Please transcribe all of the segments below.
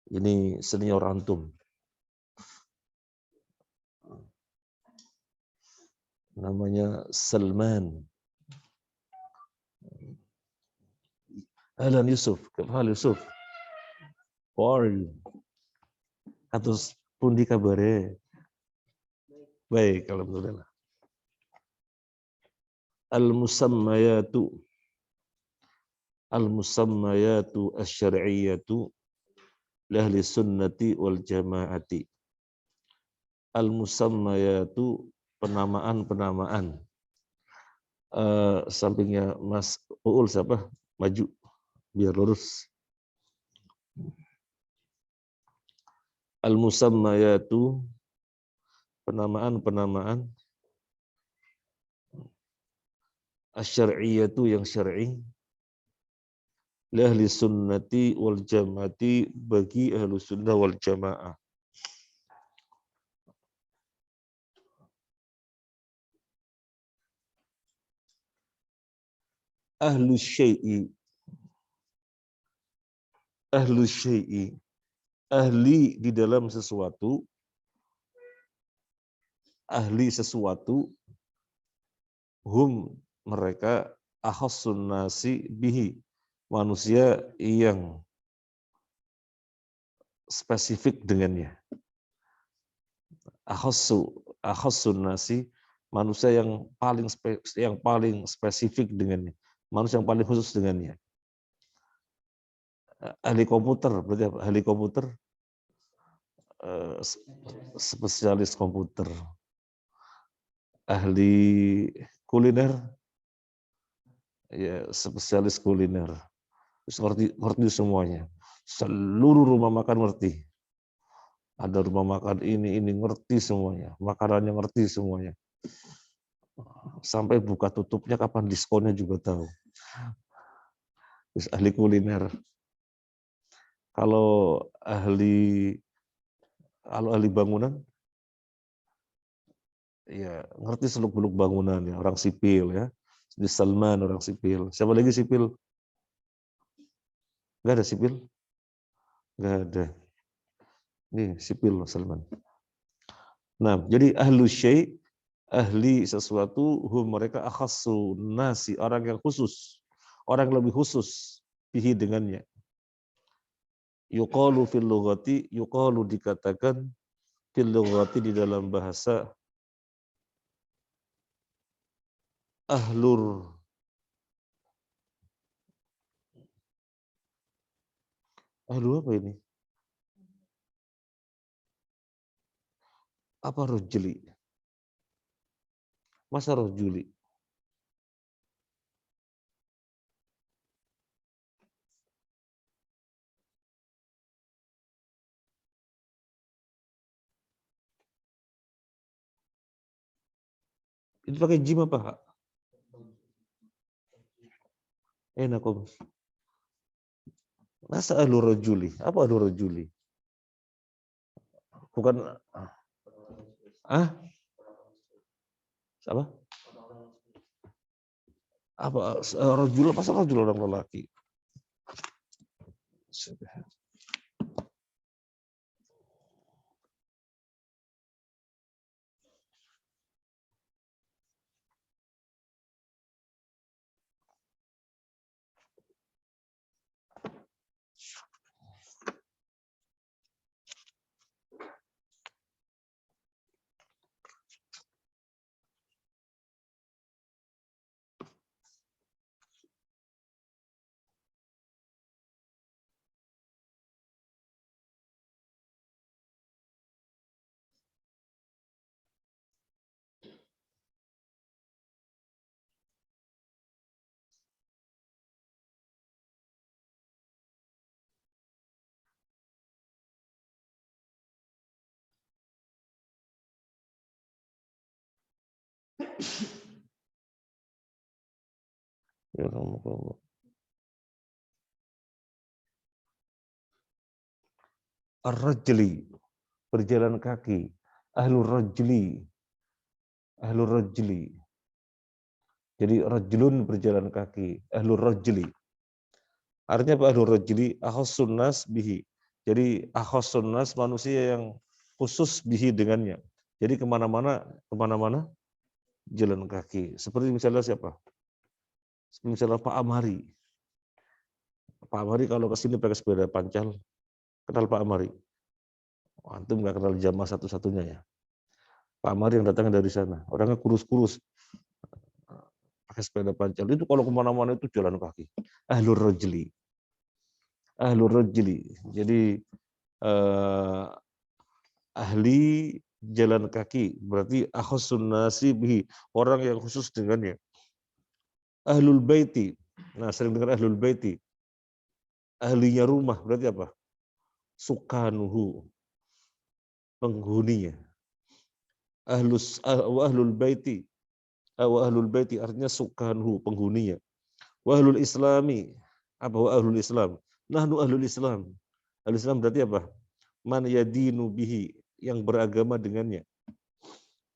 Ini senior antum. Namanya Salman. Ahlan Yusuf. Kefal Yusuf. How are you? Atus pundi kabare? Baik, alhamdulillah. Al-musammayatu. Al-musammayatu asy-syar'iyyatu lahli sunnati wal jama'ati. Al-musammayatu penamaan-penamaan. Sampingnya Mas Uul siapa? Maju biar lurus. Al-musammayatu penamaan-penamaan asy-syar'iyyatu yang syar'i ahli sunnati wal jamaati bagi ahlu sunnah wal jamaah. Ahlu syai'i, ahlu syai'i, ahli di dalam sesuatu, ahli sesuatu, hum mereka akhassun nasi bihi, manusia yang spesifik dengannya. Akhassun nasi, manusia yang paling spesifik dengannya, manusia yang paling khusus dengannya. Ahli komputer, berarti apa? Ahli komputer, spesialis komputer. Ahli kuliner, ya spesialis kuliner. Ngerti semuanya. Seluruh rumah makan ngerti. Ada rumah makan ini ngerti semuanya. Makanannya ngerti semuanya. Sampai buka tutupnya kapan diskonnya juga tahu. Terus ahli kuliner. Kalau ahli bangunan, ya ngerti seluk-beluk bangunan ya, orang sipil ya. Di Salman orang sipil. Siapa lagi sipil? Enggak ada sipil? Enggak ada. Ini sipil Salman. Nah, jadi ahlu syai', ahli sesuatu, mereka akhassu nasi, orang yang khusus, orang lebih khusus bihi dengannya. Yuqalu fil lughati, yuqalu dikatakan fil lughati di dalam bahasa ahlu apa ini? Apa rojuli? Masa rojuli? Itu pakai jim apa? Enakom. Masa ahlu rojuli? Apa ahlu rojuli? Bukan apa? Apa rojul? Masa rojul orang lelaki? Ya Allah. Ar-rajli, berjalan kaki. Ahlur rajli, ahlur rajli. Jadi rajulun berjalan kaki, ahlur rajli. Artinya apa ahlur rajli? Akhassun nas bihi. Jadi akhassun nas manusia yang khusus bihi dengannya. Jadi kemana-mana jalan kaki. Seperti misalnya siapa? Seperti misalnya Pak Amari. Pak Amari kalau ke sini pakai sepeda pancal, kenal Pak Amari? Antum nggak kenal Jamaah satu-satunya ya. Pak Amari yang datang dari sana. Orangnya kurus-kurus. Pakai sepeda pancal. Itu kalau kemana-mana itu jalan kaki. Ahlur rajli. Ahlur rajli. Jadi ahli jalan kaki. Berarti akhassun nasi bihi. Orang yang khusus dengannya. Ahlul baiti. Nah, sering dengar ahlul baiti. Ahlinya rumah. Berarti apa? Sukanuhu. Penghuninya. Ahlul baiti. Wa ahlul baiti artinya sukanuhu. Penghuninya. Wa ahlul islami. Apa wa ahlul islam? Nahnu ahlul islam. Ahlul islam berarti apa? Man yadinu bihi. Yang beragama dengannya.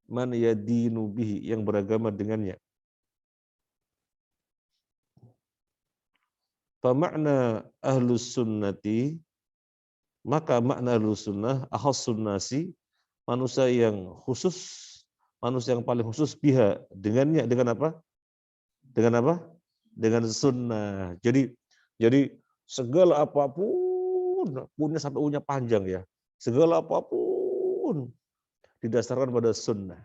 Man yadinu bihi. Yang beragama dengannya. Famakna ahlus sunnati, maka makna ahlus sunnah, akhassun nasi, manusia yang khusus, manusia yang paling khusus biha, dengannya, dengan apa? Dengan apa? Dengan sunnah. Jadi segala apapun, punya sampai punya panjang ya, segala apapun didasarkan pada sunnah.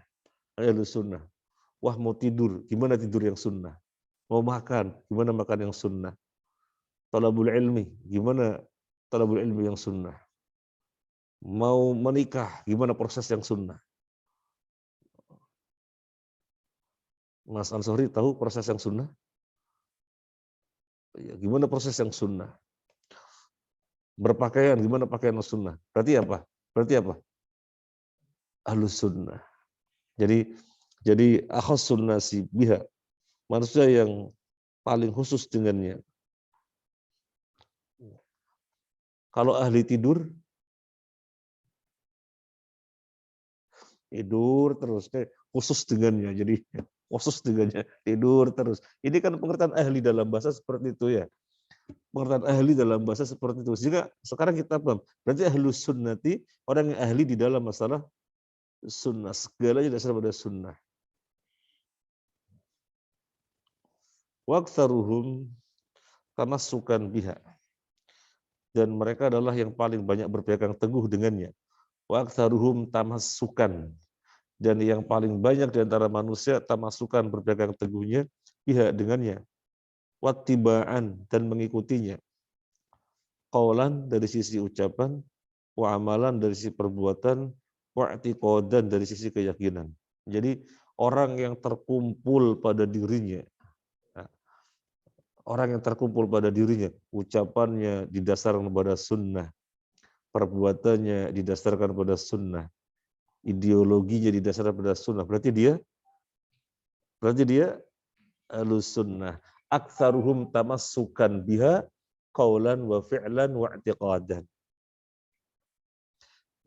Ahlus sunnah. Wah mau tidur, gimana tidur yang sunnah? Mau makan, gimana makan yang sunnah? Talabul ilmi, gimana talabul ilmi yang sunnah? Mau menikah, gimana proses yang sunnah? Mas Ansori tahu proses yang sunnah? Gimana proses yang sunnah? Berpakaian, gimana pakaian yang sunnah? Berarti apa? Berarti apa? Ahlus sunnah. Jadi akhassun nasi biha, manusia yang paling khusus dengannya. Kalau ahli tidur terus, khusus dengannya. Jadi khusus dengannya, tidur terus. Ini kan pengertian ahli dalam bahasa seperti itu ya. Pengertian ahli dalam bahasa seperti itu. Jika sekarang kita paham, berarti ahlus sunnati, orang yang ahli di dalam masalah sunnah. Segalanya dasar pada sunnah. Waqtsaruhum tamassukan biha. Dan mereka adalah yang paling banyak berpegang teguh dengannya. Waqtsaruhum tamassukan. Dan yang paling banyak di antara manusia tamassukan berpegang teguhnya biha dengannya. Wattiba'an dan mengikutinya. Qaulan dari sisi ucapan, wa amalan dari sisi perbuatan, wa i'tiqadan dari sisi keyakinan. Jadi orang yang terkumpul pada dirinya, orang yang terkumpul pada dirinya, ucapannya didasarkan pada sunnah, perbuatannya didasarkan pada sunnah, ideologinya didasarkan pada sunnah. Berarti dia ahlus sunnah. Aktsaruhum tamassukan biha qaulan wa fi'lan wa i'tiqadan.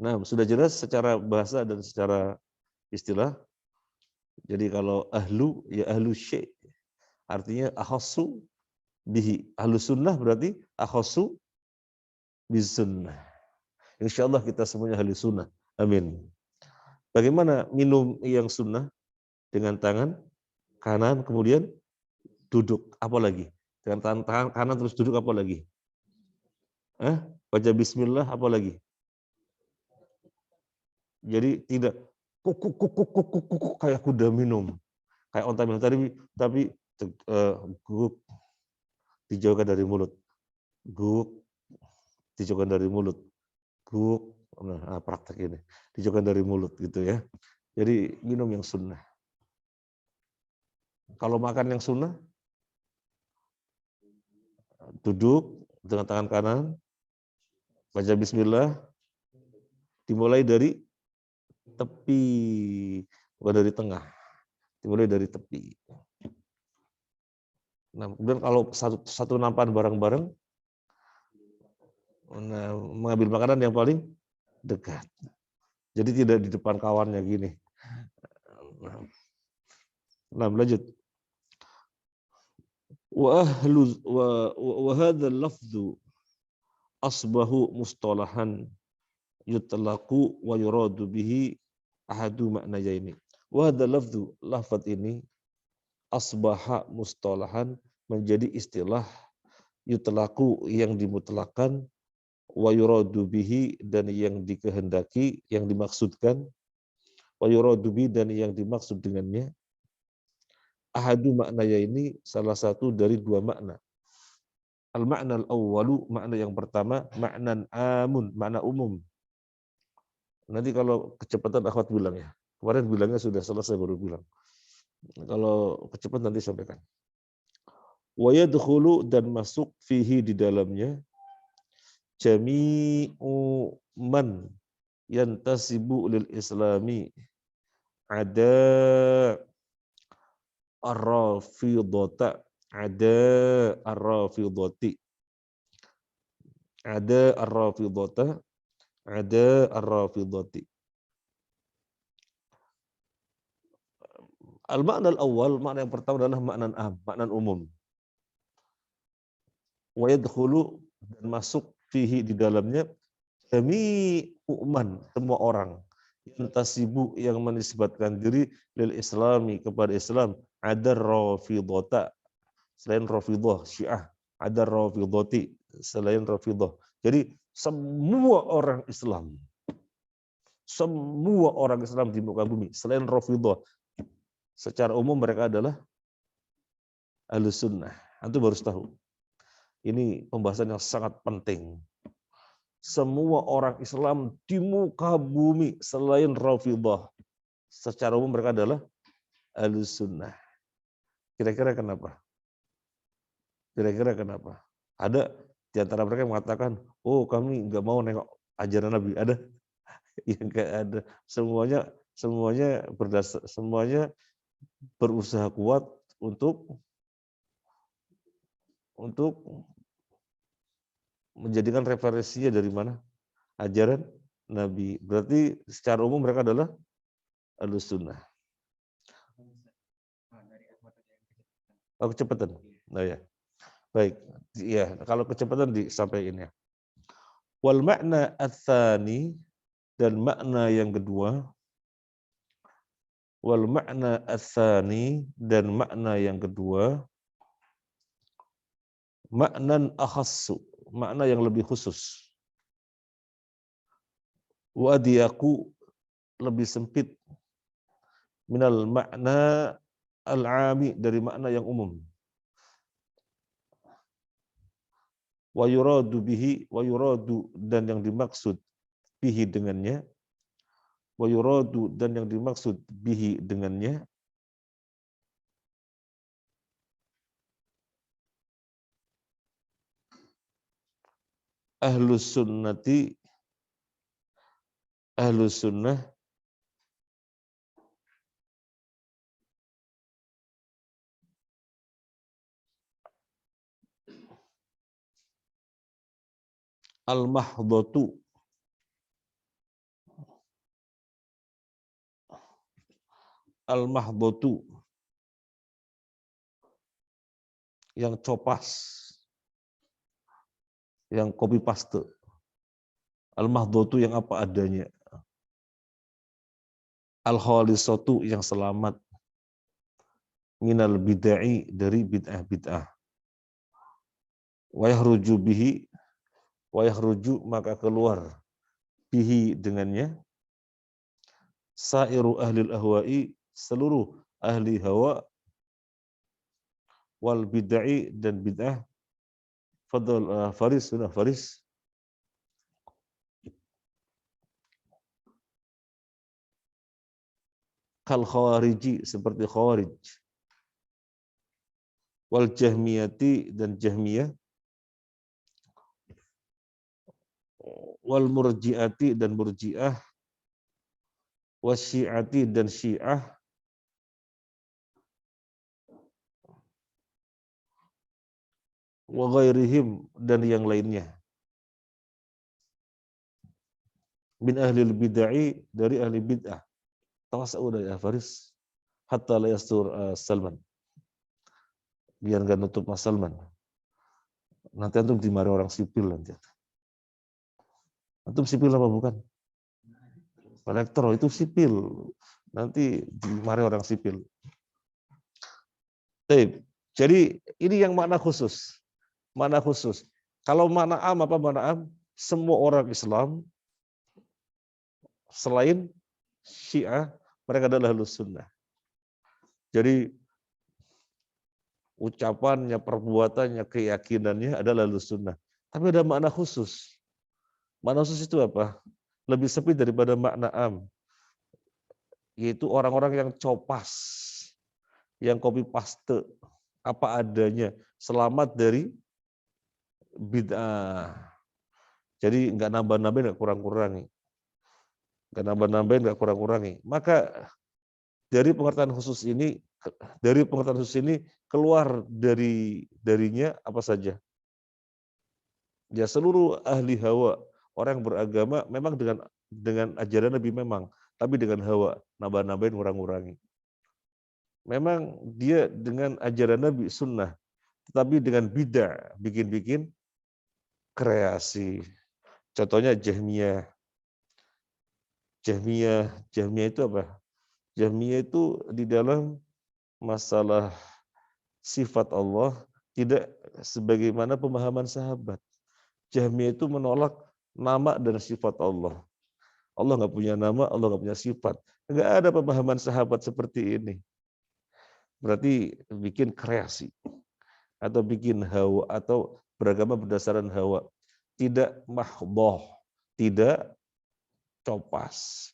Nah, sudah jelas secara bahasa dan secara istilah. Jadi kalau ahlu, ya ahlu syai'. Artinya akhassu bihi. Ahlu sunnah berarti akhassu bisunnah. Insyaallah kita semuanya ahlu sunnah. Amin. Bagaimana minum yang sunnah? Dengan tangan kanan, kemudian duduk. Apa lagi? Dengan tangan kanan terus duduk, apa lagi? Baca bismillah, apa lagi? Jadi tidak kuk kayak kuda minum. Kayak onta minum tadi, tapi guk dijauhkan dari mulut. Guk dijauhkan dari mulut. Guk, nah praktek ini. Dijauhkan dari mulut gitu ya. Jadi minum yang sunnah. Kalau makan yang sunnah, duduk dengan tangan kanan, baca bismillah, dimulai dari tepi, bukan dari tengah. Dimulai dari tepi. Nah, kemudian kalau satu nampan bareng-bareng, nah, mengambil makanan yang paling dekat. Jadi tidak di depan kawannya gini. Nah, lanjut. Wa hadzal lafdzu asbahu mustalahan yutlaqu wa yuradu bihi ahadu maknayaini. Wa hadzal lafdzu, lafaz ini asbaha mustalahan menjadi istilah yutlaqu yang dimutlakan wa yuradu bihi dan yang dikehendaki, yang dimaksudkan, wa yuradu bihi dan yang dimaksud dengannya ahadu maknanya ini salah satu dari dua makna. Al-makna al-awwalu, makna yang pertama, maknan amun, makna umum. Nanti kalau kecepatan akhwat bilang ya. Kemarin bilangnya sudah selesai baru bilang. Kalau kecepatan nanti sampaikan. Wa yadkhulu dan masuk fihi di dalamnya jami'u man yantasibu lil islami ada ar-rafidhata ada ar-rafidhati ada ar-rafidhata ada ar-rafidhati. Al-makna al-awwal, makna yang pertama adalah makna am, makna umum. Wa yadkhulu dan masuk fihi di dalamnya jami'u man, semua orang yang tasibu yang menisbatkan diri lil islami kepada Islam ada rafidhata selain Rafidhah Syiah, ada Rafidhati selain Rafidhah. Jadi semua orang Islam di muka bumi selain Rafidhah secara umum mereka adalah Ahlus Sunnah. Antum harus tahu. Ini pembahasan yang sangat penting. Semua orang Islam di muka bumi selain Rafidhah secara umum mereka adalah Ahlus Sunnah. Kira-kira kenapa? Kira-kira kenapa? Ada di antara mereka yang mengatakan, oh kami nggak mau nengok ajaran Nabi. Ada? Ya nggak ada. Semuanya berusaha kuat untuk menjadikan referensinya dari mana? Ajaran Nabi. Berarti secara umum mereka adalah Ahlus Sunnah. Oh, kecepatan. Nah ya. Baik. Ya, kalau kecepatan disampaikan ya. Wal makna ats-tsani dan makna yang kedua, wal makna ats-tsani dan makna yang kedua, maknan akhassu, makna yang lebih khusus. Wa adiyaku lebih sempit minal makna al-ami dari makna yang umum. Wa yuradu bihi, wa yuradu dan yang dimaksud bihi dengannya, wa yuradu dan yang dimaksud bihi dengannya ahlus sunnati, ahlus sunnah al-mahdhatu, al-mahdhatu yang copas, yang copy paste. Al-mahdhatu yang apa adanya. Al-khalisatu yang selamat. Minal bid'ai dari bid'ah-bid'ah. Wa yahruju bihi, wa yahruju maka keluar bihi dengannya sairu ahlil ahwa'i seluruh ahli hawa wal bid'ai dan bid'ah. Fadl Faris, sudah Faris. Kal khawariji seperti khawarij. Wal jahmiyati dan jahmiyah. Wal murji'ati dan murji'ah. Wasyi'ati dan syiah. Wa ghairihim dan yang lainnya. Min ahlil bid'ai dari ahli bid'ah. Tawas udah ya Faris. hatta la yastur Salman. Biar nggak nutup Mas Salman. Nanti antum dimarahi orang sipil nanti. Antum sipil apa bukan? Kolektor itu sipil. Nanti dimarahi orang sipil. Jadi ini yang makna khusus. Makna khusus. Kalau makna am apa makna am? Semua orang Islam selain Syiah, mereka adalah Ahlus Sunnah. Jadi ucapannya, perbuatannya, keyakinannya adalah Ahlus Sunnah. Tapi ada makna khusus. Makna khusus itu apa? Lebih sempit daripada makna am. Yaitu orang-orang yang copas, yang copy paste, apa adanya, selamat dari bid'ah. Jadi nggak nambah-nambahin, nggak kurang-kurangi. Nggak nambah-nambahin, nggak kurang-kurangi. Maka dari pengertian khusus ini, keluar darinya apa saja. Ya seluruh ahli hawa, orang yang beragama memang dengan ajaran Nabi memang, tapi dengan hawa, nambah-nambahin, kurang-kurangi. Memang dia dengan ajaran Nabi sunnah, tetapi dengan bid'ah, bikin-bikin kreasi. Contohnya Jahmiyah. Jahmiyah itu apa? Jahmiyah itu di dalam masalah sifat Allah tidak sebagaimana pemahaman sahabat. Jahmiyah itu menolak nama dan sifat Allah. Allah nggak punya nama, Allah nggak punya sifat. Nggak ada pemahaman sahabat seperti ini. Berarti bikin kreasi atau bikin hawa atau beragama berdasarkan hawa. Tidak mahdhah, tidak copas.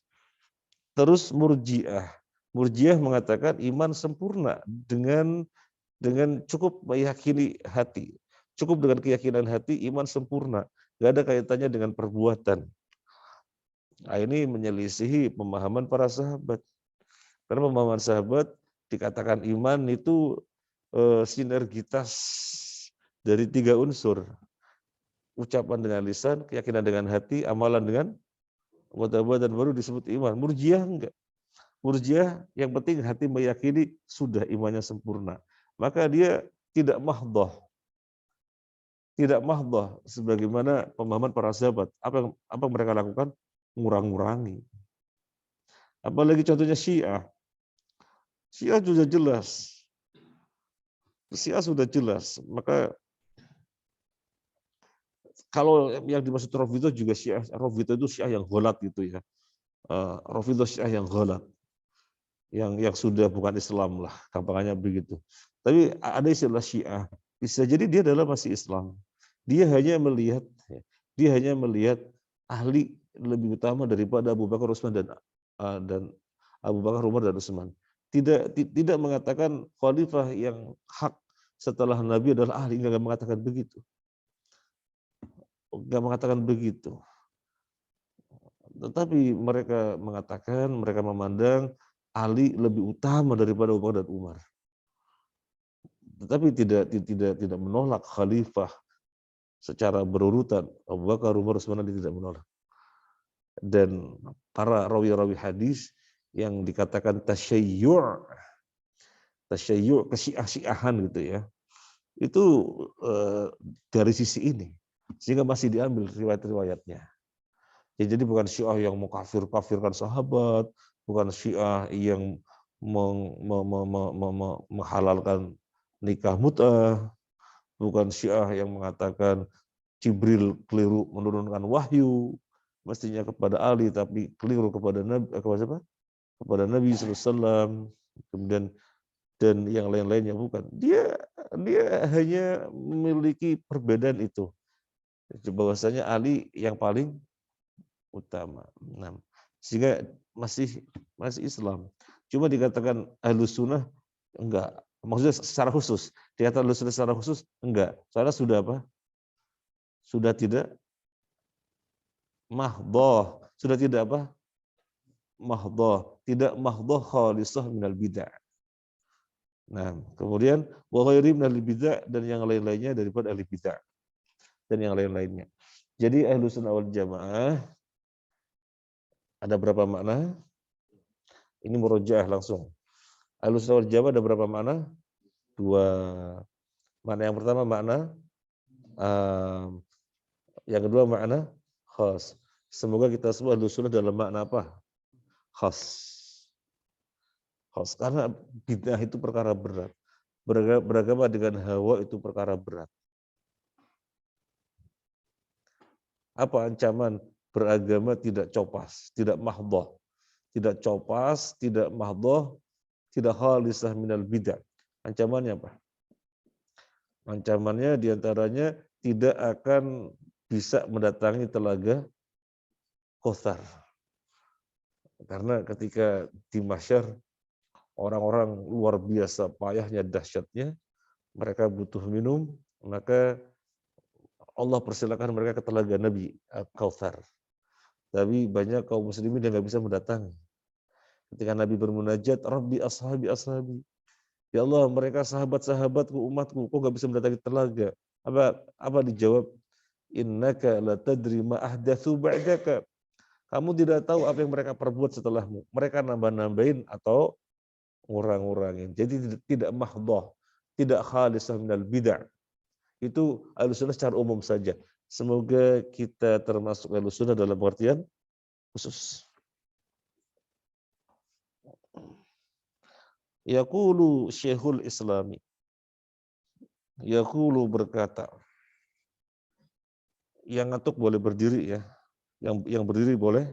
Terus Murji'ah. Murji'ah mengatakan iman sempurna dengan cukup meyakini hati. Cukup dengan keyakinan hati, iman sempurna. Nggak ada kaitannya dengan perbuatan. Nah, ini menyelisihi pemahaman para sahabat. Karena pemahaman sahabat dikatakan iman itu sinergitas dari 3 unsur. Ucapan dengan lisan, keyakinan dengan hati, amalan dengan perbuatan baru disebut iman. Murji'ah enggak. Murji'ah yang penting hati meyakini sudah imannya sempurna. Maka dia tidak mahdhah. Tidak mahdhah sebagaimana pemahaman para sahabat. Apa mereka lakukan? Ngurang-ngurangi. Apalagi contohnya Syiah. Syiah sudah jelas. Syiah sudah jelas. Maka kalau yang dimaksud Rafidhah juga Syiah, Rafidhah itu Syiah yang ghalat gitu ya. Rafidhah Syiah yang ghalat. Yang sudah bukan Islam lah, gampangannya begitu. Tapi ada istilah Syiah. Bisa jadi dia adalah masih Islam. Dia hanya melihat ahli lebih utama daripada Abu Bakar, Utsman dan Abu Bakar, Umar dan Utsman. Tidak mengatakan khalifah yang hak setelah Nabi adalah ahli, enggak mengatakan begitu. Enggak mengatakan begitu. Tetapi mereka memandang Ali lebih utama daripada Abu Bakar dan Umar. Tetapi tidak menolak khalifah secara berurutan. Abu Bakar, Umar, Utsman tidak menolak. Dan para rawi-rawi hadis yang dikatakan tasyayyu' kesyiah-syiahan gitu ya. Itu dari sisi ini. Sehingga masih diambil riwayat-riwayatnya. Ya, jadi bukan Syiah yang mengkafirkan sahabat, bukan Syiah yang menghalalkan nikah mut'ah, bukan Syiah yang mengatakan Jibril keliru menurunkan wahyu, mestinya kepada Ali tapi keliru kepada Nabi, kepada Nabi SAW, kemudian dan yang lain-lainnya, bukan. Dia hanya memiliki perbedaan itu. Bahwasanya Ali yang paling utama. Nah, sehingga masih Islam. Cuma dikatakan Ahlus Sunnah enggak. Maksudnya secara khusus. Dikatakan Ahlus Sunnah secara khusus enggak. Soalnya sudah apa? Sudah tidak mahdhah. Sudah tidak apa? Mahdhah. Tidak mahdhah khalisah minal bid'ah. Nah, kemudian wa ghairi minal bid'ah dan yang lain-lainnya daripada ahli bid'ah. Dan yang lain-lainnya. Jadi Ahlus Sunnah wal Jamaah ada berapa makna? Ini murojaah langsung. Ahlussunnah wal Jamaah ada berapa makna? Dua. Makna yang pertama makna yang kedua makna khas. Semoga kita semua Ahlussunnah dalam makna apa? Khas. Khas. Karena bid'ah itu perkara berat. Beragama dengan hawa itu perkara berat. Apa ancaman beragama tidak copas, tidak mahdhah, tidak copas, tidak mahdhah, tidak khalisah minal bid'ah. Ancamannya apa? Ancamannya diantaranya tidak akan bisa mendatangi telaga Kautsar. Karena ketika di mahsyar orang-orang luar biasa payahnya, dahsyatnya, mereka butuh minum, maka Allah persilakan mereka ke telaga Nabi Kautsar. Tapi banyak kaum muslimin yang nggak bisa mendatangi. Ketika Nabi bermunajat, Rabbi ashabi ashabi. Ya Allah, mereka sahabat-sahabatku, umatku, kok nggak bisa mendatangi telaga? Apa dijawab? Innaka la tadri ma ahdatsu ba'daka. Kamu tidak tahu apa yang mereka perbuat setelahmu. Mereka nambah-nambahin atau ngurang-ngurangin. Jadi tidak mahdhah, tidak khalisah minal bid'ah. Itu Ahlussunnah secara umum saja. Semoga kita termasuk Ahlussunnah dalam artian khusus. Yaqulu Syekhul Islami. Yaqulu berkata. Yang ngantuk boleh berdiri ya. Yang berdiri boleh?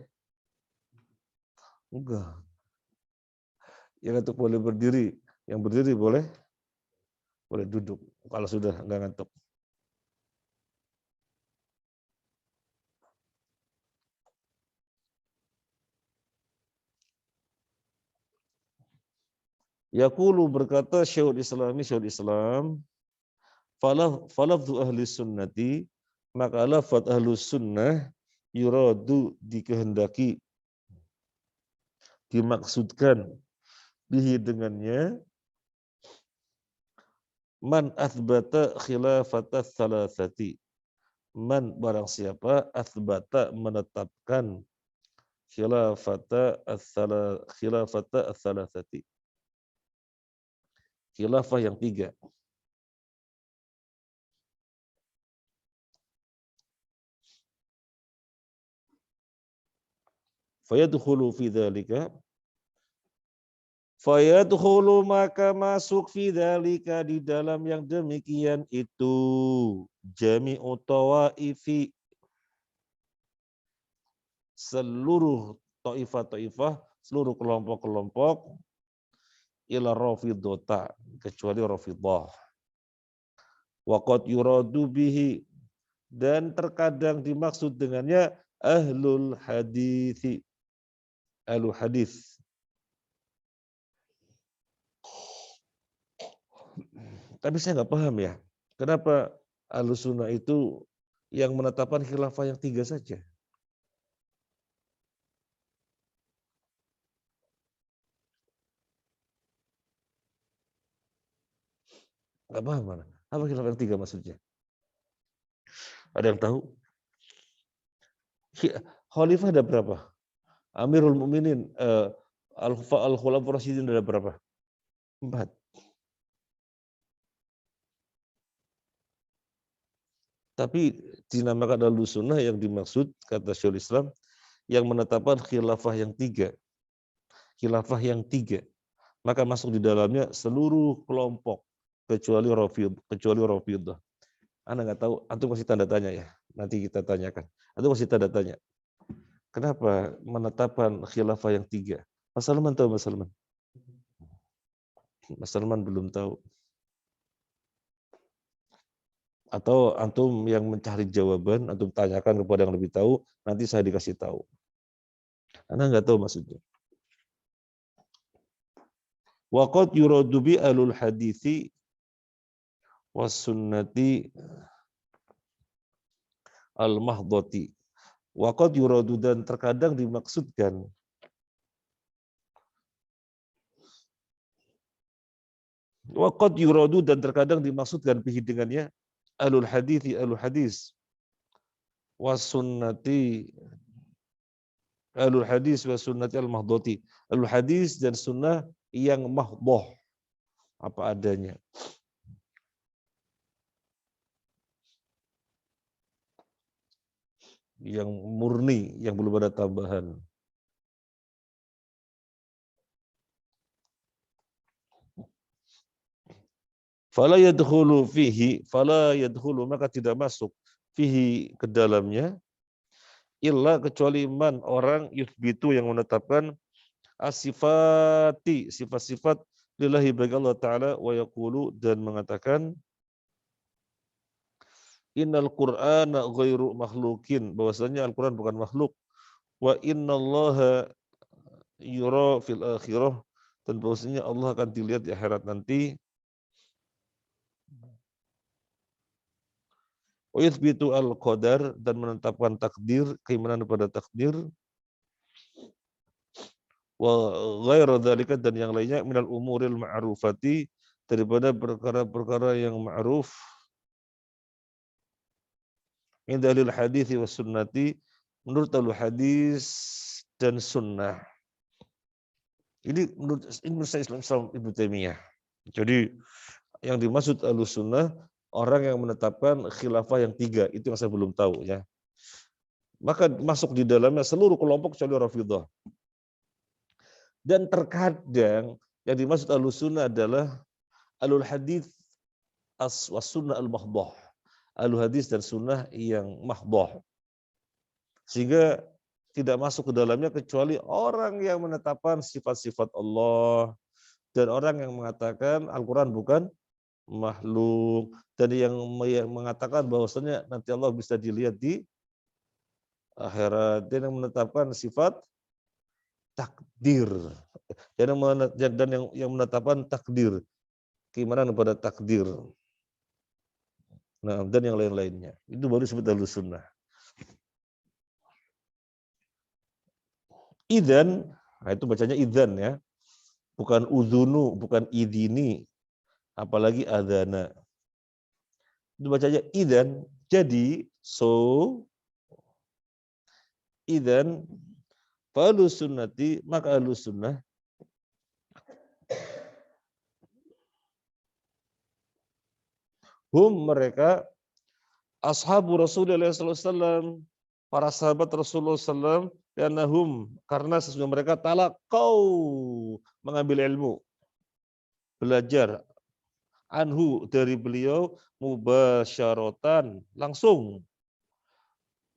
Enggak. Yang ngantuk boleh berdiri. Yang berdiri boleh? Boleh duduk. Kalau sudah enggak ngantuk. Yaqulu berkata Syekhul Islam, falafdhu ahli sunnati, maka lafadz ahlus sunnah yuradu dikehendaki, dimaksudkan bihi dengannya man athbata khilafata thalathati. Man barang siapa athbata menetapkan khilafata ats-thalathati. Khilafah yang tiga. Fayadkhulu fi dzalika, fayadkhulu maka masuk fi dzalika di dalam yang demikian itu jami'u tawaifi, seluruh taifah-taifah, seluruh kelompok-kelompok, ila rafidhata, kecuali Rafidhah. Wa qad yuradu bihi, dan terkadang dimaksud dengannya ahlul hadithi, ahlul hadis. Tapi saya nggak paham ya, kenapa Ahlus Sunnah itu yang menetapkan khilafah yang tiga saja? Nggak paham mana? Apa khilafah yang tiga maksudnya? Ada yang tahu? Khalifah ada berapa? Amirul Mukminin, Al-Khulafaur Rasyidin ada berapa? 4. Tapi dinamakan Ahlus Sunnah yang dimaksud, kata Syekhul Islam, yang menetapkan khilafah yang tiga. Khilafah yang tiga. Maka masuk di dalamnya seluruh kelompok kecuali Rafidhah. Anda nggak tahu, antum kasih tanda tanya ya. Nanti kita tanyakan. Antum kasih tanda tanya. Kenapa menetapkan khilafah yang tiga? Mas Salman tahu, Mas Salman? Mas Salman belum tahu. Atau antum yang mencari jawaban, antum tanyakan kepada yang lebih tahu, nanti saya dikasih tahu. Anda nggak tahu maksudnya. Wa qad yuradu bi alul hadithi was sunnati al mahdhati. Wa qad yuradu, dan terkadang dimaksudkan wa qad yuradu, dan terkadang dimaksudkan bihi dengannya alul hadithi, alul hadis was sunnati, alul hadis was sunnati al mahdhati. Alul hadis dan sunnah yang mahdhah, apa adanya. Yang murni, yang belum ada tambahan. Fala yadkhulu fihi, fala yadkhulu, maka tidak masuk fihi, ke dalamnya, illa, kecuali man, orang, yuthbitu, yang menetapkan asifati, sifat-sifat lillahi, bagi Allah Ta'ala, wa yaqulu, dan mengatakan innal Qur'ana ghairu makhlukin, bahwasanya Al-Quran bukan makhluk, wa innallaha yura fil akhirah, dan bahwasanya Allah akan dilihat di akhirat nanti. Wa yuthbitu al-qadar, dan menetapkan takdir, keimanan pada takdir. Wa ghairu dzalika, dan yang lainnya, minal umuril ma'rufati, daripada perkara-perkara yang ma'ruf, indalil hadithi was sunnati, menurut ahlu hadis dan sunnah. Ini menurut Islam Ibnu Taimiyah. Jadi yang dimaksud ahlu sunnah, orang yang menetapkan khilafah yang 3, itu yang saya belum tahu ya. Maka masuk di dalamnya seluruh kelompok kecuali Rafidhah. Dan terkadang yang dimaksud ahlu sunnah adalah ahlul hadis was sunnah al-mahdhah. Ahlu hadis dan sunnah yang mahdhah. Sehingga tidak masuk ke dalamnya kecuali orang yang menetapkan sifat-sifat Allah, dan orang yang mengatakan Al-Quran bukan makhluk, dan yang mengatakan bahwasanya nanti Allah bisa dilihat di akhirat, dan yang menetapkan sifat takdir, dan yang menetapkan takdir, keimanan kepada takdir. Nah, dan yang lain-lainnya. Itu baru disebut Ahlus Sunnah. Idzan, nah itu bacanya idzan ya. Bukan udhunu, bukan idini, apalagi adana. Itu bacanya idzan. Jadi, so, idzan, Ahlus Sunnati, maka Ahlus Sunnah hum, mereka, ashabu Rasulullah SAW, para sahabat Rasulullah SAW, karena sesungguhnya mereka talaqau, mengambil ilmu, belajar, anhu, dari beliau, mubasyaratan, langsung,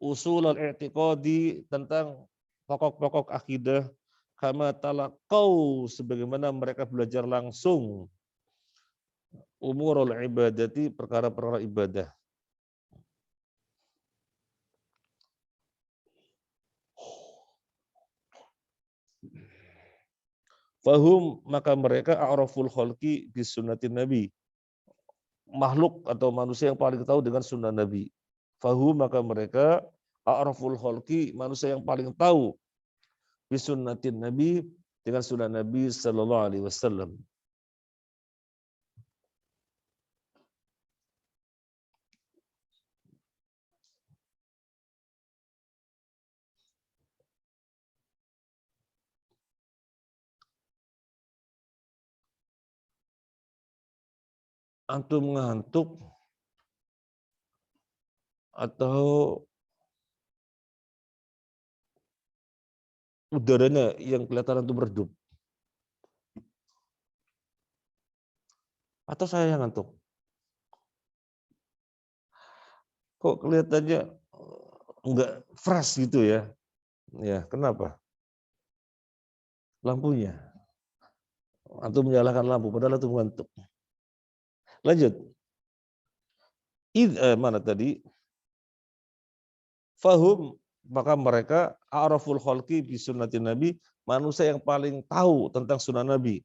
usul al-i'tiqadi, tentang pokok-pokok akidah, kama talaqau, sebagaimana mereka belajar langsung, umurul ibadati, perkara-perkara ibadah. Fahum, maka mereka a'raful khalqi bis sunnatin nabi, makhluk atau manusia yang paling tahu dengan sunnah Nabi. Fahum, maka mereka a'raful khalqi, manusia yang paling tahu bis sunnatin nabi, dengan sunnah Nabi sallallahu alaihi wasallam. Antum ngantuk atau udaranya yang kelihatan antum redup? Atau saya yang ngantuk? Kok kelihatannya enggak fresh gitu ya? Ya, kenapa? Lampunya. Antum menyalakan lampu padahal antum ngantuk. Lanjut. Mana tadi? Fahum, maka mereka a'raful khalqi bi sunnatin nabi, manusia yang paling tahu tentang sunnah Nabi.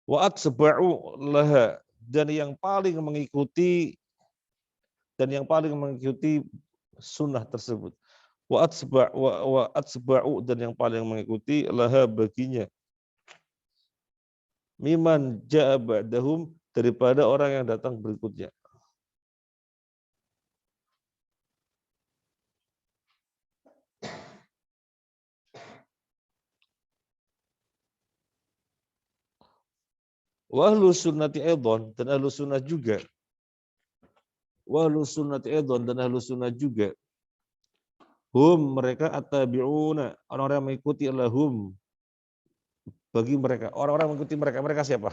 Wa atsba'u laha, dan yang paling mengikuti sunnah tersebut. Wa atsba'u, dan yang paling mengikuti laha, baginya, miman ja'a ba'dahum, daripada orang yang datang berikutnya. Wa ahlus sunnati aidan, dan ahlus sunnah juga. Wa ahlus sunnati aidan, dan ahlus sunnah juga. Hum, mereka at-tabi'una, orang-orang yang mengikuti lahum, bagi mereka. Orang-orang yang mengikuti mereka. Mereka siapa?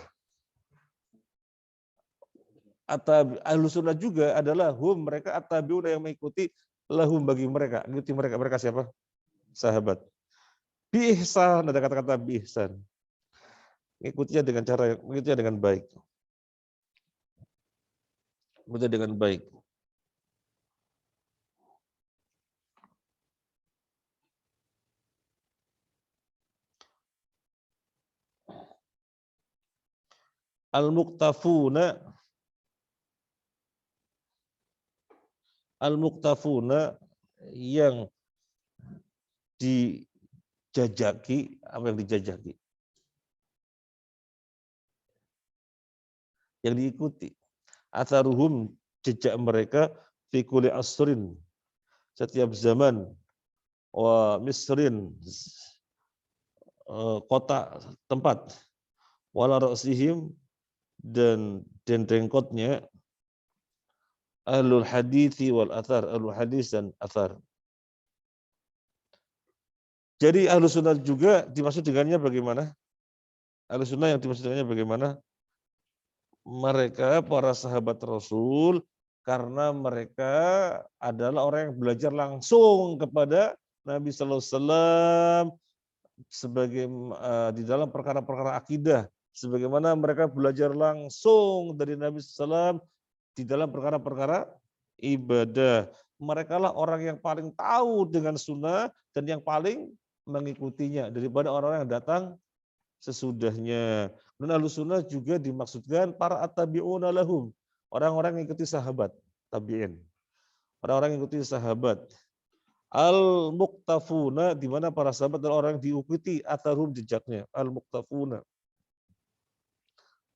Ahlus sunnah juga adalah hum, mereka at-tabi'una yang mengikuti lahum, bagi mereka. Mengikuti mereka. Mereka siapa? Sahabat. Bi ihsan, ada kata-kata bi ihsan. Mengikutinya dengan cara, mengikutinya dengan baik. Mengikutinya dengan baik. Al-muqtafuna yang dijajaki, apa yang dijajaki? Yang diikuti. Atharuhum, jejak mereka, fi kulli asrin, setiap zaman, wa misrin, kota, tempat, wala ra'sihim, dan dendengkotnya, ahlul hadithi wal athar, ahlul hadis dan athar. Jadi ahlus sunnah juga dimaksud dengannya bagaimana? Ahlus sunnah yang dimaksud dengannya bagaimana? Mereka para sahabat Rasul, karena mereka adalah orang yang belajar langsung kepada Nabi Sallallahu Alaihi Wasallam sebagai di dalam perkara-perkara akidah, sebagaimana mereka belajar langsung dari Nabi Sallallahu Alaihi Wasallam di dalam perkara-perkara ibadah. Mereka lah orang yang paling tahu dengan sunnah dan yang paling mengikutinya daripada orang-orang yang datang sesudahnya. Dan ahlus sunnah juga dimaksudkan para at-tabi'una lahum, orang-orang yang ikuti sahabat, tabi'in. Orang-orang yang ikuti sahabat. Al-muqtafuna, di mana para sahabat adalah orang yang diikuti atharum, jejaknya. Al-muqtafuna,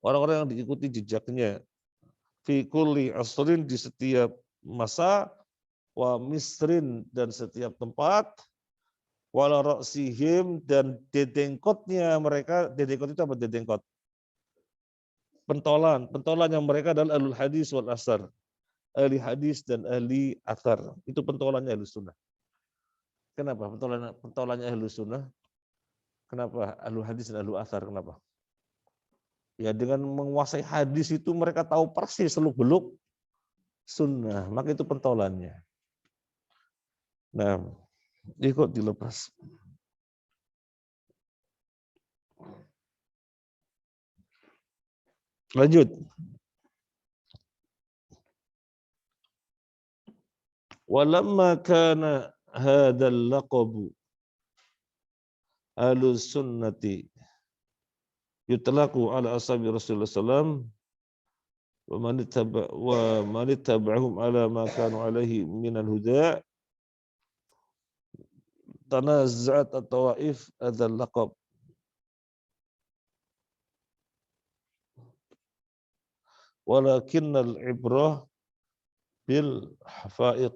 orang-orang yang diikuti jejaknya. Fi kulli asrin, di setiap masa, wa misrin, dan setiap tempat, wala ra'sihim, dan dedengkotnya mereka. Dedengkot itu apa dedengkot? Pentolan yang mereka adalah ahlul hadis wal asar, ahli hadis dan ahli athar. Itu pentolannya ahlus sunnah. Kenapa pentolannya ahlus sunnah? Kenapa ahlul hadis dan ahlul athar? Kenapa? Ya dengan menguasai hadis itu mereka tahu persis seluk-beluk sunnah, maka itu pentolannya. Nah, ikut dilepas. Lanjut. Walamma kana hadzal laqabu ahlus sunnati yutlaqu ala ashabi Rasulullah sallallahu wa man ittaba'ahum ala ma kanu alaihi minal huda, tanazza'at at-tawaif adzal laqab, walakinnal ibrah bil hafaiq.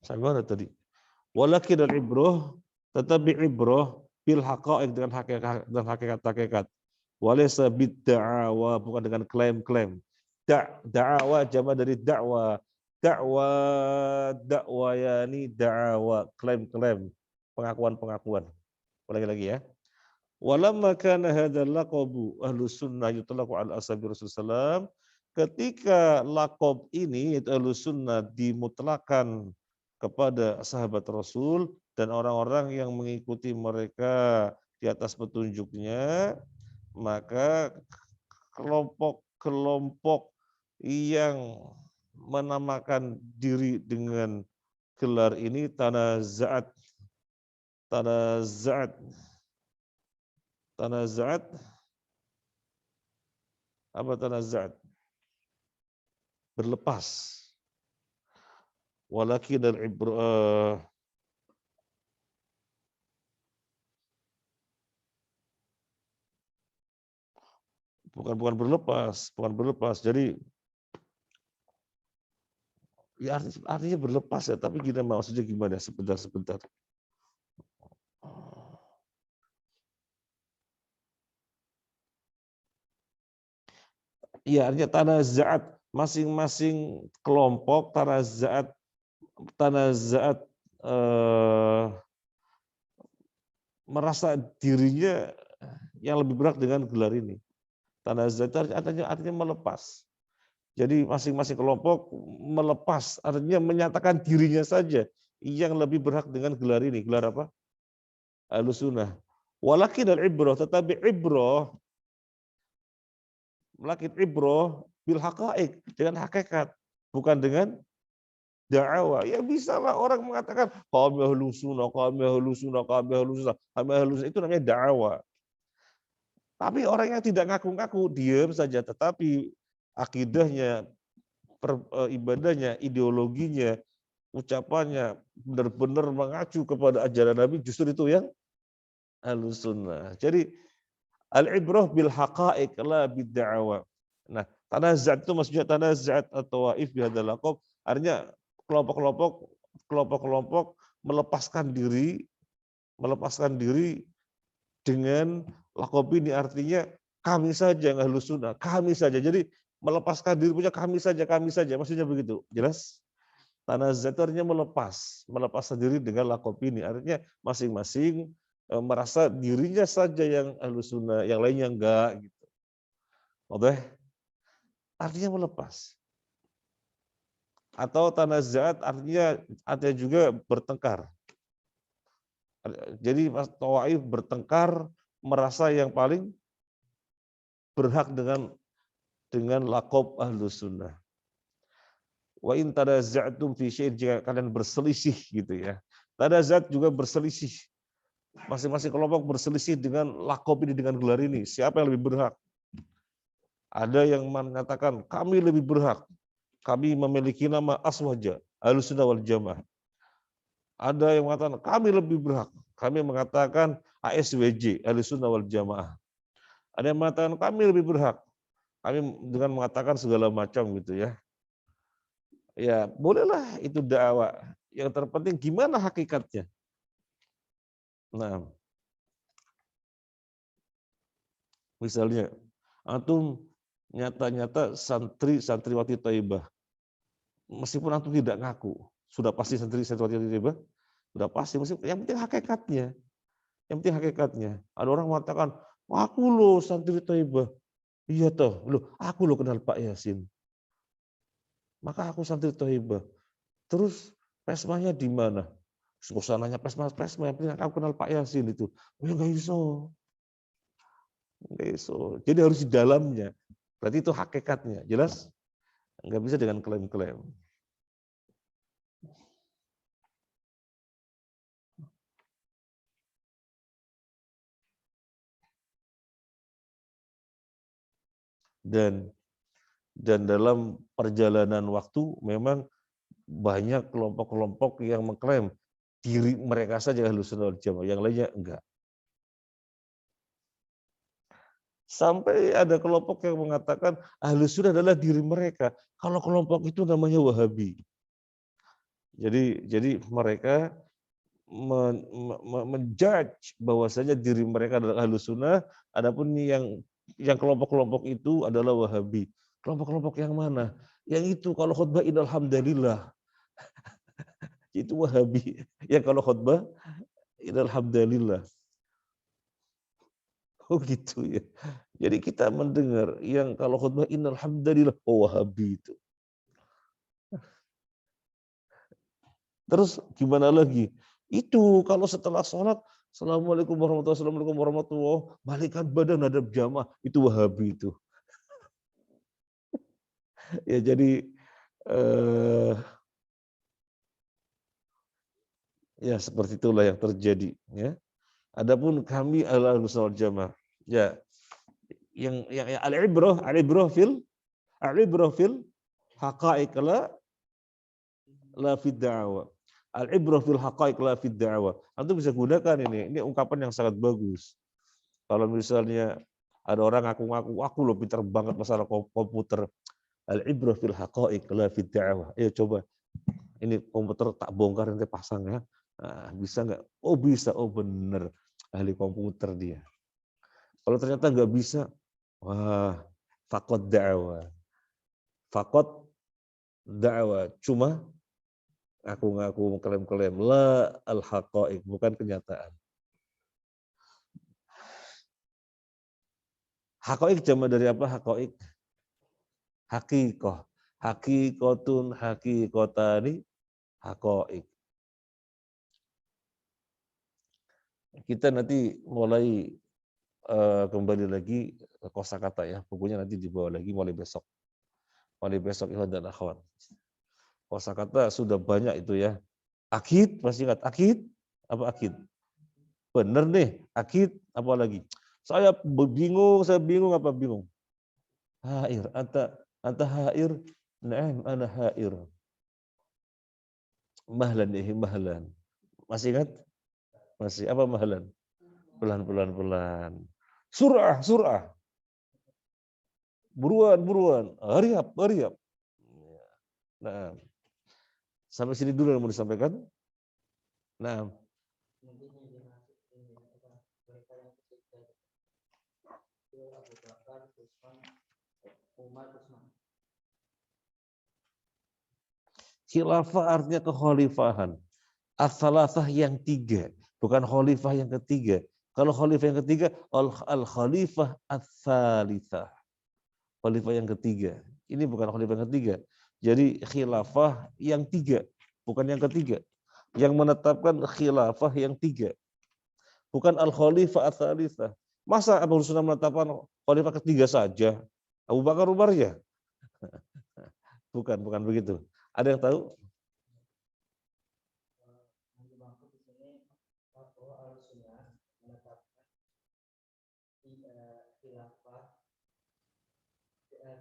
Sama tadi. Walakinnal ibrah, tetapi ibrah bil haqaiq, dengan hakikat dan hakikat. Walaysa bid-da'awa, bukan dengan klaim-klaim. Da'awa jama dari da'wa. Da'wa yani da'awa, klaim-klaim, pengakuan-pengakuan. Lagi-lagi ya. Walamma kana hadzal laqabu ahlus sunnah yutlaqu ala ashabi Rasulullah, ketika laqab ini yaitu ahlus sunnah dimutlakan kepada sahabat Rasul dan orang-orang yang mengikuti mereka di atas petunjuknya, maka kelompok-kelompok yang menamakan diri dengan gelar ini tanaza'at apa tanaza'at? Berlepas. Walakin al-ibrah bukan berlepas. Jadi ya artinya berlepas ya, tapi kita maksudnya gimana? Sebentar. Iya, artinya tanazaat, masing-masing kelompok tanazaat merasa dirinya yang lebih berat dengan gelar ini. Tanazaat artinya melepas. Jadi masing-masing kelompok melepas, artinya menyatakan dirinya saja yang lebih berhak dengan gelar ini. Gelar apa? Ahlussunnah. Walakin al-ibrah, tetapi ibrah bil haqa'iq, dengan hakikat, bukan dengan da'wa. Ya bisa lah orang mengatakan kami ahlussunnah, itu namanya da'wa. Tapi orang yang tidak ngaku-ngaku diam saja, tetapi akidahnya, ibadahnya, ideologinya, ucapannya benar-benar mengacu kepada ajaran Nabi, justru itu yang ahlussunnah. Jadi al-ibrah bil haqa'iq la bid da'wa. Nah, tanazat itu maksudnya tanazat atau waif bihadzal laqab, artinya kelompok-kelompok melepaskan diri dengan laqab ini, artinya kami saja yang ahlussunnah, kami saja. Jadi melepaskan diri punya kami saja, maksudnya begitu. Jelas? Tanazat artinya melepas diri dengan laqab ini, artinya masing-masing merasa dirinya saja yang ahlussunnah, yang lainnya enggak gitu. Oke? Artinya melepas. Atau tanazaat artinya juga bertengkar. Jadi tawaif bertengkar, merasa yang paling berhak dengan laqab ahlussunnah. Wa in tanaza'tum fi syai'in, jika kalian berselisih gitu ya. Tanazat juga berselisih. Masing-masing kelompok berselisih dengan laqab ini, dengan gelar ini. Siapa yang lebih berhak? Ada yang mengatakan kami lebih berhak. Kami memiliki nama aswaja, Ahlussunnah wal Jamaah. Ada yang mengatakan kami lebih berhak. Kami mengatakan ASWJ, Ahlussunnah wal Jamaah. Ada yang mengatakan kami lebih berhak. Kami dengan mengatakan segala macam gitu ya. Ya, bolehlah itu dakwah. Yang terpenting gimana hakikatnya. Nah, misalnya antum nyata-nyata santriwati Thaibah. Meskipun antum tidak ngaku, sudah pasti santriwati Thaibah, sudah pasti. Yang penting hakikatnya. Yang penting hakikatnya. Ada orang mengatakan, aku loh santri Thaibah. Iya toh, loh aku loh kenal Pak Yasin. Maka aku santri Thaibah. Terus pesmanya di mana? Suasananya pesma, yang penting aku kenal Pak Yasin itu. Oh ya nggak iso. Nggak iso. Jadi harus di dalamnya. Berarti itu hakikatnya. Jelas? Nggak bisa dengan klaim-klaim. Dan dalam perjalanan waktu memang banyak kelompok-kelompok yang mengklaim diri mereka saja Ahlussunnah wal Jamaah, yang lainnya enggak. Sampai ada kelompok yang mengatakan Ahlussunnah adalah diri mereka. Kalau kelompok itu namanya Wahabi. Jadi mereka menjudge bahwasanya diri mereka adalah Ahlussunnah, adapun yang kelompok-kelompok itu adalah Wahabi. Kelompok-kelompok yang mana? Yang itu kalau khutbah innal hamdalillah. Itu Wahabi. Yang kalau khutbah innal hamdalillah. Oh gitu ya. Jadi kita mendengar yang kalau khutbah innal hamdalillah, oh Wahabi itu. Terus gimana lagi? Itu kalau setelah sholat, Assalamualaikum warahmatullahi, balikan badan hadap jamaah, itu Wahabi itu. Ya jadi ya seperti itulah yang terjadi. Ya. Adapun kami Ahlussunnah wal Jamaah, ya yang al-ibrah fil haqa'iq la fid da'wa. Al-ibrah fil haqa'iq la fid da'wa. Antum bisa gunakan ini ungkapan yang sangat bagus. Kalau misalnya Ada orang ngaku-ngaku, aku loh pintar banget masalah komputer. Al-ibrah fil haqa'iq la fid da'wah. Ayo coba, ini komputer tak bongkar nanti pasang ya. Nah, bisa nggak? Oh bisa, oh bener. Ahli komputer dia. Kalau ternyata nggak bisa, wah, fakot da'wah. Fakot da'wah. Cuma ngaku-ngaku klaim-klaim. La al-haqa'iq, bukan kenyataan. Haqa'iq jama dari apa? Haqa'iq. Hakikoh. Hakikotun, hakikotani, haqa'iq. Kita nanti mulai kembali lagi kosakata ya. Bukunya nanti dibawa lagi mulai besok. Mulai besok ikhwan dan akhwat. Kosakata sudah banyak itu ya. Akid, masih ingat akid? Apa akid? Bener nih, akid apa lagi? Saya bingung apa bingung? Hair, anta hair, na'am ana hair. Mahlan nih, mahlan. Masih ingat? Masih apa mahlan? Pelan. Surah. Buruan. Hurry up. Nah, sampai sini dulu yang mau disampaikan. Nah, khilafah artinya kekhalifahan. As-salasah yang tiga, bukan khalifah yang ketiga. Kalau khalifah yang ketiga, al-khalifah as-salisah. Khalifah yang ketiga. Ini bukan khalifah yang ketiga. Jadi khilafah yang tiga, bukan yang ketiga. Yang menetapkan khilafah yang tiga. Bukan al-khalifah as-salisah. Masa Abu Sunnah menetapkan khalifah ketiga saja? Abu Bakar Umar ya? Bukan begitu. Ada yang tahu?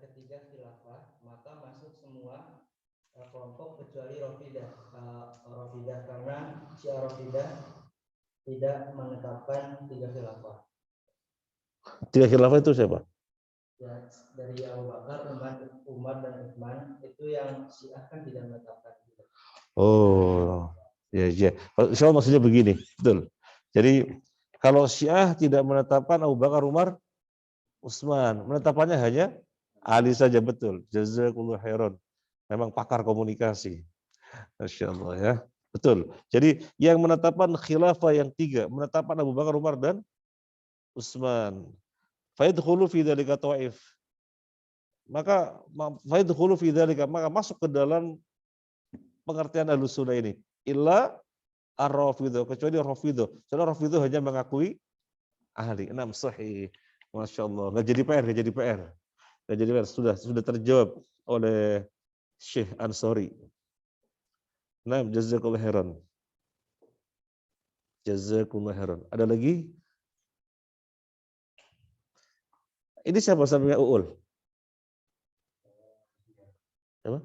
Ketiga khilafah, maka masuk semua kelompok kecuali Rafidah. Rafidah karena Syiah Rafidah tidak menetapkan tiga khilafah. Tiga khilafah itu siapa? Ya, dari Abu Bakar, Umar dan Utsman itu yang Syiah kan tidak menetapkan. Oh, ya. Insya Allah maksudnya begini, betul. Jadi kalau Syiah tidak menetapkan Abu Bakar, Umar, Utsman, menetapannya hanya Ali saja, betul. Jazakallahu khairan. Memang pakar komunikasi. Masya Allah ya. Betul. Jadi yang menetapkan khilafah yang tiga, menetapkan Abu Bakar, Umar, dan Utsman. Faidkhulu fi dzalika taif. Maka faidkhulu fi dzalika, maka masuk ke dalam pengertian Ahlussunnah ini. Illa ar-Rafidhah, kecuali Rafidhah. Karena Rafidhah hanya mengakui ahli. Enam sahih. Masya Allah. Nggak jadi PR. Sudah terjawab oleh Syekh Ansori. Nah, jazakallahu khairan. Jazakallahu khairan. Ada lagi? Ini siapa sampingnya Uul? Siapa?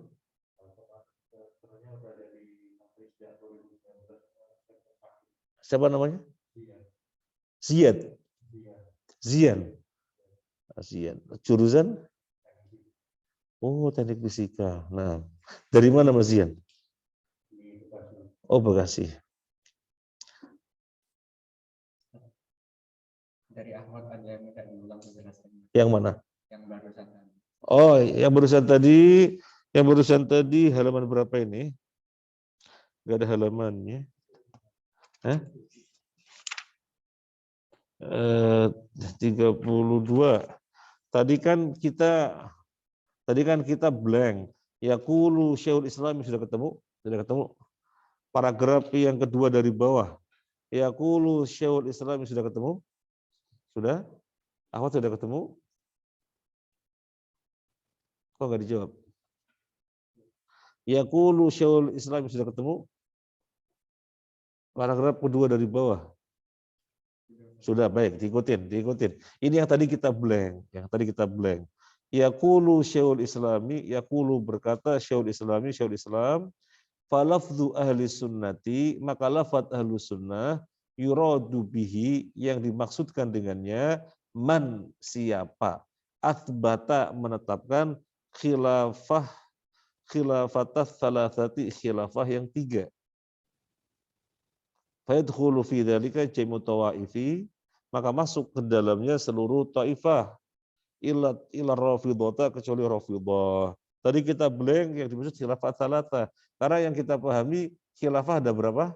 Siapa namanya? Zian. Jurusan? Oh, teknik fisika. Nah, dari mana Mas Zian? Oh, Bekasi. Dari Ahmad ada yang minta diulang penjelasannya. Yang mana? Yang barusan tadi. Oh, yang barusan tadi halaman berapa ini? Gak ada halamannya. 32. Tadi kan kita blank. Yaqulu Syekhul Islam sudah ketemu? Paragraf yang kedua dari bawah. Yaqulu Syekhul Islam sudah ketemu? Sudah? Ahmad sudah ketemu? Kok nggak dijawab? Yaqulu Syekhul Islam sudah ketemu? Paragraf kedua dari bawah. Sudah, baik, diikutin. Ini yang tadi kita blank. Yaqulu Syekhul Islami, yaqulu berkata Syekhul Islam, falafdhu ahli sunnati, maka lafadz ahlu sunnah, yuradu bihi, yang dimaksudkan dengannya, Man siapa, athbata menetapkan khilafatah thalathati, khilafah yang 3. Fayadkhulu fi dzalika jam'u tawaifi, maka masuk ke dalamnya seluruh taifah, ila rafidhata, kecuali Rafidhah. Tadi kita blank yang dimaksud khilafah thalatha, karena yang kita pahami khilafah ada berapa?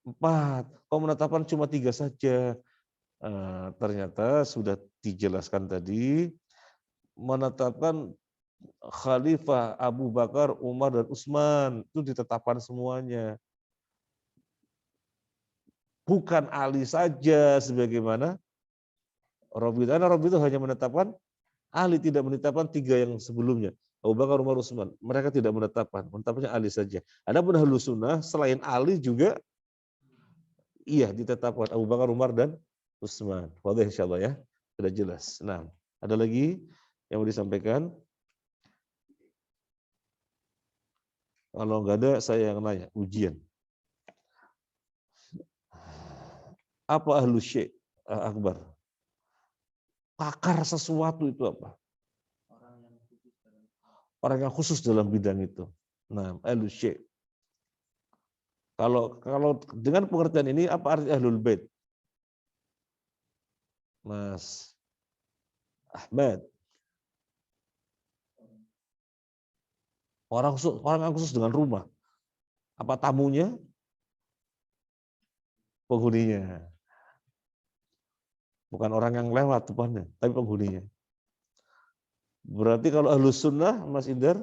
4. Kok menetapkan cuma 3 saja? Ternyata sudah dijelaskan tadi, menetapkan Khalifah Abu Bakar, Umar, dan Utsman itu ditetapkan semuanya. Bukan Ali saja sebagaimana Rabi'ah. Rabi'ah hanya menetapkan Ali, tidak menetapkan 3 yang sebelumnya. Abu Bakar, Umar, Utsman. Mereka tidak menetapkannya Ali saja. Adapun Ahlus Sunnah selain Ali juga iya ditetapkan Abu Bakar, Umar, dan Utsman. Wadah insyaallah ya. Sudah jelas. Nah, ada lagi yang mau disampaikan? Kalau nggak ada, saya yang nanya, ujian. Apa ahlus syai' akbar? Pakar sesuatu itu apa? Orang yang khusus dalam bidang itu. Nah, ahlus syai'. Kalau dengan pengertian ini, apa arti ahlul bait? Mas Ahmad. Orang yang khusus dengan rumah. Apa tamunya? Penghuninya. Bukan orang yang lewat depannya, tapi penghuninya. Berarti kalau ahlus sunnah, Mas Indar,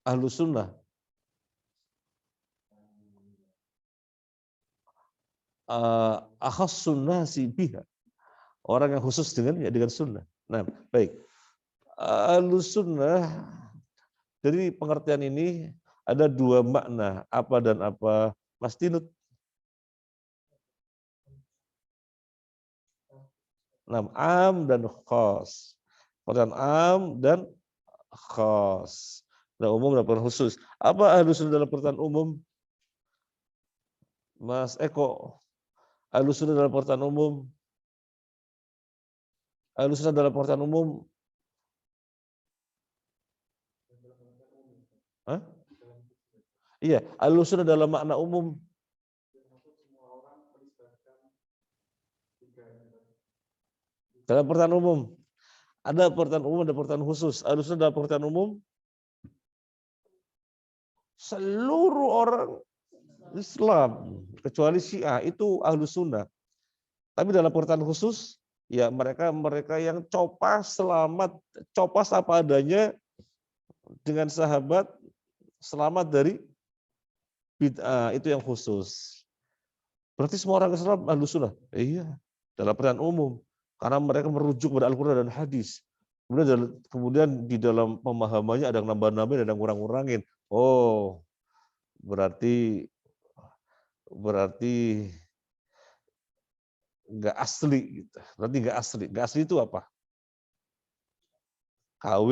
ahlus sunnah, akhas sunnah si biha, orang yang khusus dengan sunnah. Nah, baik. Ahlus sunnah, jadi pengertian ini ada 2 makna, apa dan apa, Mas Tinut? Nah, am dan khos. Pengertian am dan khos. Nah, umum dan khusus. Apa ahlus sunnah dalam pengertian umum? Mas Eko, ahlus sunnah dalam pengertian umum. Ahlus sunnah dalam pengertian umum. Hah? Iya, ahlus sunnah dalam makna umum. Dalam pengertian umum. Ada pengertian umum, ada pengertian khusus. Ahlus sunnah dalam pengertian umum, seluruh orang Islam, kecuali Syiah, itu ahlus sunnah. Tapi dalam pengertian khusus, ya mereka yang copas selamat, copas apa adanya dengan sahabat, selamat dari bid'ah, itu yang khusus. Berarti semua orang Islam ahlus sunnah? Iya, dalam pengertian umum. Karena mereka merujuk pada Al-Quran dan hadis. Kemudian di dalam pemahamannya ada yang nambah-nambahin, ada yang ngurang-ngurangin. Oh, berarti nggak asli gitu. Berarti nggak asli. Nggak asli itu apa? KW.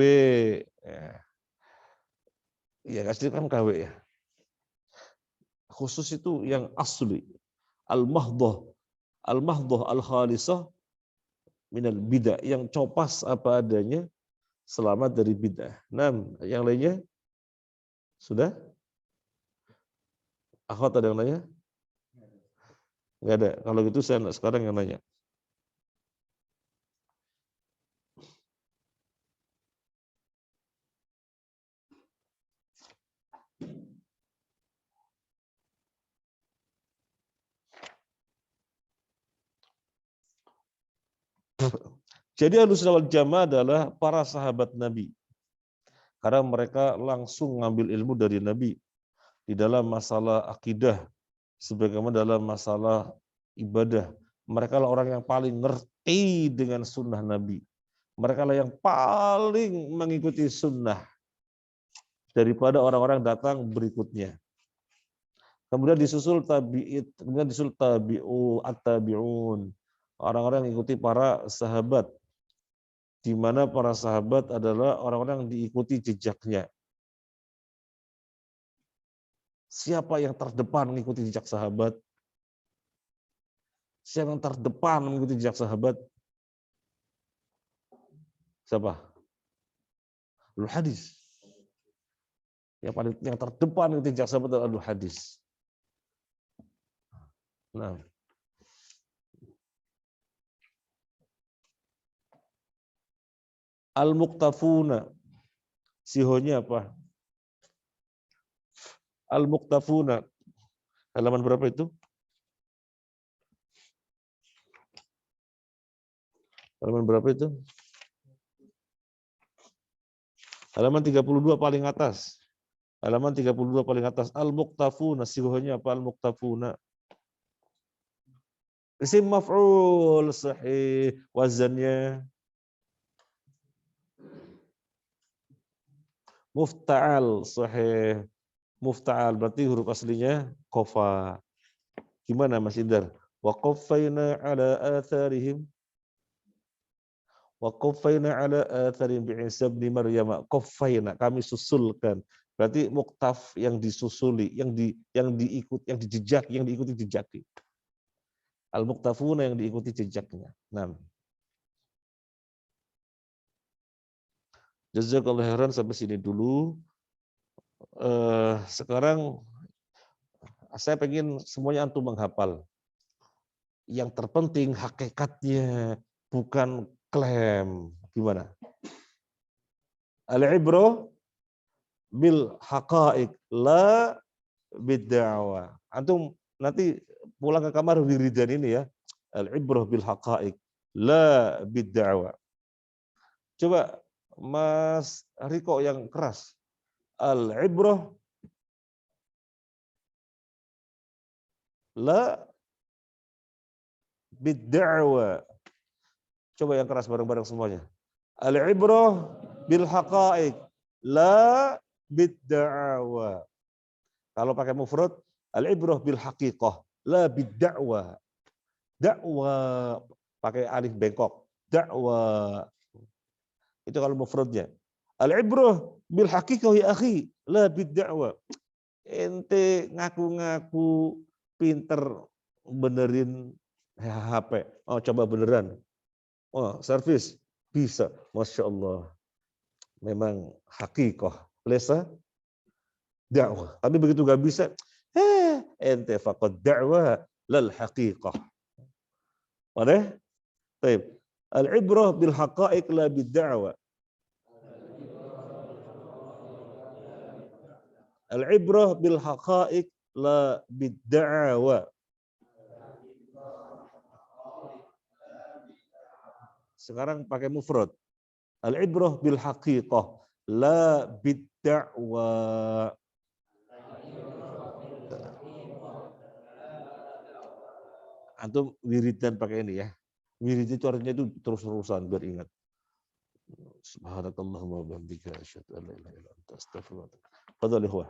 Ya, nggak asli kan KW ya. Khusus itu yang asli. Al-mahdoh. Al-mahdoh al-khalisah minal bid'ah. Yang copas apa adanya, selamat dari bid'ah. Nah, yang lainnya? Sudah? Akhwat ada yang nanya? Nggak ada. Kalau gitu saya sekarang yang nanya. Jadi Ahlussunnah wal Jamaah adalah para sahabat Nabi. Karena mereka langsung ngambil ilmu dari Nabi di dalam masalah akidah, sebagaimana dalam masalah ibadah. Mereka lah orang yang paling ngerti dengan sunnah Nabi. Mereka lah yang paling mengikuti sunnah daripada orang-orang datang berikutnya. Kemudian disusul tabi'u at-tabi'un. Orang-orang yang ikuti para sahabat, di mana para sahabat adalah orang-orang yang diikuti jejaknya. Siapa yang terdepan mengikuti jejak sahabat? Siapa yang terdepan mengikuti jejak sahabat? Siapa? Ahlul hadis. Yang terdepan mengikuti jejak sahabat adalah ahlul hadis. Nah, al-muqtafuna. Sihonya apa? Al-muqtafuna. Halaman berapa itu? Halaman berapa itu? Halaman 32 paling atas. Halaman 32 paling atas. Al-muqtafuna. Sihonya apa? Al-muqtafuna. Isim maf'ul sahih. Wazannya mufta'al sahih. Mufta'al berarti huruf aslinya qafa. Gimana Mas Indar? Wa qaffayna ala atharihim. Wa qaffayna ala atharihim bi'isa ibn Maryam. Qaffayna, kami susulkan. Berarti muqtaf yang disusuli, yang diikuti jejaki. Al-muqtafuna yang diikuti jejaknya. Nah. Jazakallahu khairan sampai sini dulu. Sekarang saya pengen semuanya antum menghafal. Yang terpenting hakikatnya, bukan klaim. Gimana? Al-ibrah bil haqa'iq la bid-da'wa. Antum nanti pulang ke kamar wiridan ini ya. Al-ibrah bil haqa'iq la bid-da'wa. Coba Mas Riko yang keras. Al-ibrah la bid-da'wa. Coba yang keras bareng-bareng semuanya. Al-ibrah bil haqa'iq la bid-da'wa. Kalau pakai mufrad, al-ibrah bil haqiqah la bid-da'wa. Da'wa pakai alif bengkok. Da'wa. Itu kalau mufradnya. Al-ibrah bil haqiqah ya akhi, la bid-da'wa. Ente ngaku-ngaku pinter benerin HP. Oh, coba beneran. Oh, servis bisa. Masya Allah. Memang haqiqah. Lesa dakwah. Tapi begitu gak bisa, ente faqad da'wah lal haqiqah. Mana? Baik. Al-ibrah bil haqa'iq la bid da'wah. Al-ibrah bil haqa'iq la bid da'wah. Sekarang pakai mufrad. Al-ibrah bil haqiqah la bid da'wah. Antum wiridan pakai ini ya. Wirid itu artinya itu terus-terusan biar ingat. Subhanakallahumma wa bihamdika asyhadu an la ilaha illa anta astaghfiruka wa atubu ilaik. Fadhal ikhwah.